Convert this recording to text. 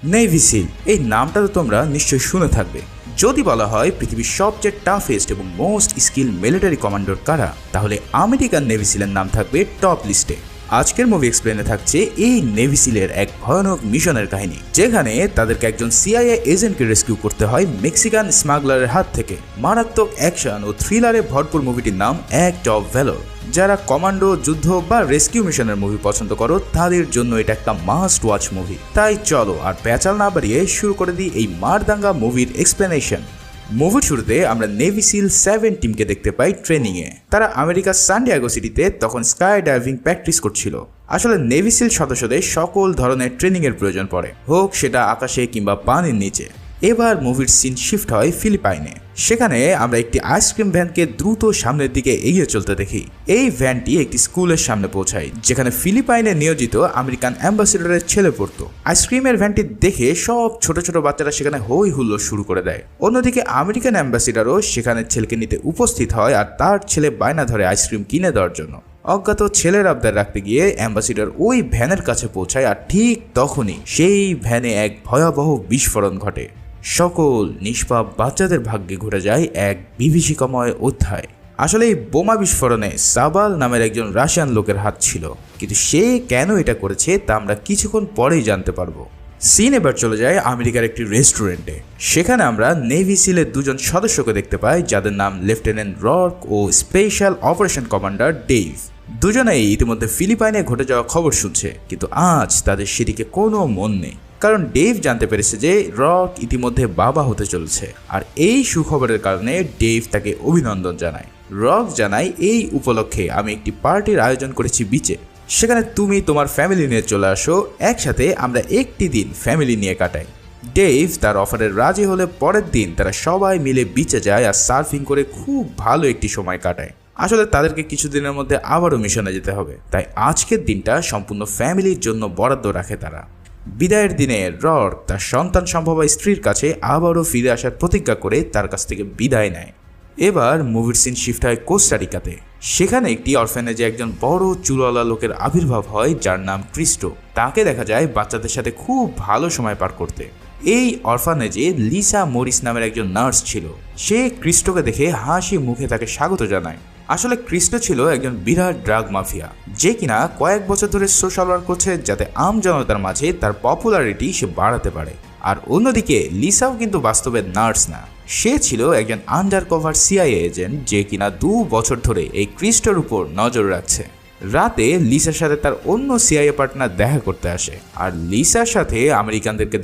Navy seal এই নামটা তো তোমরা নিশ্চয়ই শুনে থাকবে। যদি বলা হয় পৃথিবীর সবচেয়ে টাফেস্ট এবং মোস্ট স্কিল মিলিটারি কমান্ডার কারা, তাহলে আমেরিকান নেভি সিলের নাম থাকবে টপ লিস্টে। আজকের মুভি এক্সপ্লেনে থাকছে এই নেভি সিলের এক ভয়ানক মিশনের কাহিনী, যেখানে তাদেরকে একজন সিআইএ এজেন্টকে রেস্কিউ করতে হয় মেক্সিকান স্মাগলারের হাত থেকে। মারাত্মক অ্যাকশন ও থ্রিলারে ভরপুর মুভিটির নাম অ্যাক্ট অফ ভ্যালর। যারা কমান্ডো, যুদ্ধ বা রেস্কিউ মিশনের মুভি পছন্দ করো তাদের জন্য এটা একটা মাস্ট ওয়াচ মুভি। তাই চলো আর প্যাচাল না বাড়িয়ে শুরু করে দিই এই মারদাঙ্গা মুভির এক্সপ্লেনেশন। মুভির শুরুতে আমরা নেভি সিল 7 টিমকে দেখতে পাই ট্রেনিংয়ে। তারা আমেরিকার সান ডিয়েগো সিটিতে তখন স্কাই ডাইভিং প্র্যাকটিস করছিল। আসলে নেভি সিল সদস্যদের সকল ধরনের ট্রেনিংয়ের প্রয়োজন পড়ে, হোক সেটা আকাশে কিংবা পানির নিচে। এবার মুভির সিন শিফট হয় ফিলিপাইনে। সেখানে আমরা একটি আইসক্রিম ভ্যানকে দ্রুত সামনের দিকে এগিয়ে চলতে দেখি। এই ভ্যানটি একটি স্কুলের সামনে পৌঁছায়, যেখানে ফিলিপাইনে নিয়োজিত আমেরিকান অ্যাম্বাসেডরের ছেলে পড়তো। আইসক্রিমের ভ্যানটি দেখে সব ছোট ছোট বাচ্চারা সেখানে হই হুল্লোড় শুরু করে দেয়। অন্যদিকে আমেরিকান অ্যাম্বাসেডরও সেখানে ছেলেকে নিতে উপস্থিত হয়, আর তার ছেলে বায়না ধরে আইসক্রিম কিনে দেওয়ার জন্য। অজ্ঞাত ছেলের আবদার রাখতে গিয়ে অ্যাম্বাসেডর ওই ভ্যানের কাছে পৌঁছায়, আর ঠিক তখনই সেই ভ্যানে এক ভয়াবহ বিস্ফোরণ ঘটে। সকল নিষ্পাপ বাচ্চাদের ভাগ্যে ঘুরে যায় এক বিভীষিকাময় অধ্যায়। আসলে এই বোমা বিস্ফোরণে সাবাল নামের একজন রাশিয়ান লোকের হাত ছিল, কিন্তু সে কেন এটা করেছে তা আমরা কিছুক্ষণ পরেই জানতে পারবো। সিন এবার চলে যায় আমেরিকার একটি রেস্টুরেন্টে। সেখানে আমরা নেভি সিলের দুজন সদস্যকে দেখতে পাই, যাদের নাম লেফটেন্যান্ট রক ও স্পেশাল অপারেশন কমান্ডার ডেভ। দুজনেই ইতিমধ্যে ফিলিপাইনে ঘটে যাওয়া খবর শুনছে, কিন্তু আজ তাদের সেদিকে কোনো মন নেই। কারণ ডেভ জানতে পেরেছে যে রক ইতিমধ্যে বাবা হতে চলেছে, আর এই সুখবরের কারণে ডেভ তাকে অভিনন্দন জানায়। রক জানায়, এই উপলক্ষে আমি একটি পার্টির আয়োজন করেছি বিচে, সেখানে তুমি তোমার ফ্যামিলি নিয়ে চলে আসো, একসাথে আমরা একটি দিন ফ্যামিলি নিয়ে কাটাই। ডেভ তার অফারে রাজি হলে পরের দিন তারা সবাই মিলে বিচে যায় আর সার্ফিং করে খুব ভালো একটি সময় কাটায়। আসলে তাদেরকে কিছুদিনের মধ্যে আবারও মিশনে যেতে হবে, তাই আজকের দিনটা সম্পূর্ণ ফ্যামিলির জন্য বরাদ্দ রাখে তারা। বিদায়ের দিনে রক তার সন্তান সম্ভবা স্ত্রীর কাছে আবারও ফিরে আসার প্রতিজ্ঞা করে তার কাছ থেকে বিদায় নেয়। এবার মুভির সিন শিফট হয় কোস্টারিকাতে। সেখানে একটি অরফ্যানেজে একজন বড় চুলওয়ালা লোকের আবির্ভাব হয়, যার নাম ক্রিস্টো। তাকে দেখা যায় বাচ্চাদের সাথে খুব ভালো সময় পার করতে। এই অরফানেজে লিসা মরিস নামের একজন নার্স ছিল। সে ক্রিস্টোকে দেখে হাসি মুখে তাকে স্বাগত জানায়। আসলে ক্রিস্টো ছিল একজন বিরাট ড্রাগ মাফিয়া, যে কিনা কয়েক বছর ধরে সোশ্যাল ওয়ার্ক করছে, যাতে আম জনতার মাঝে তার পপুলারিটি সে বাড়াতে পারে। আর অন্যদিকে লিসাও কিন্তু বাস্তবে নার্স না, সে ছিল একজন আন্ডার কভার সিআইএ এজেন্ট, যে কিনা 2 বছর ধরে এই ক্রিস্টোর উপর নজর রাখছে। রাতে লিসার সাথে তার অন্য সিআইএ পার্টনার দেখা করতে আসে, আর লিসার সাথে আমেরিকানদেরকে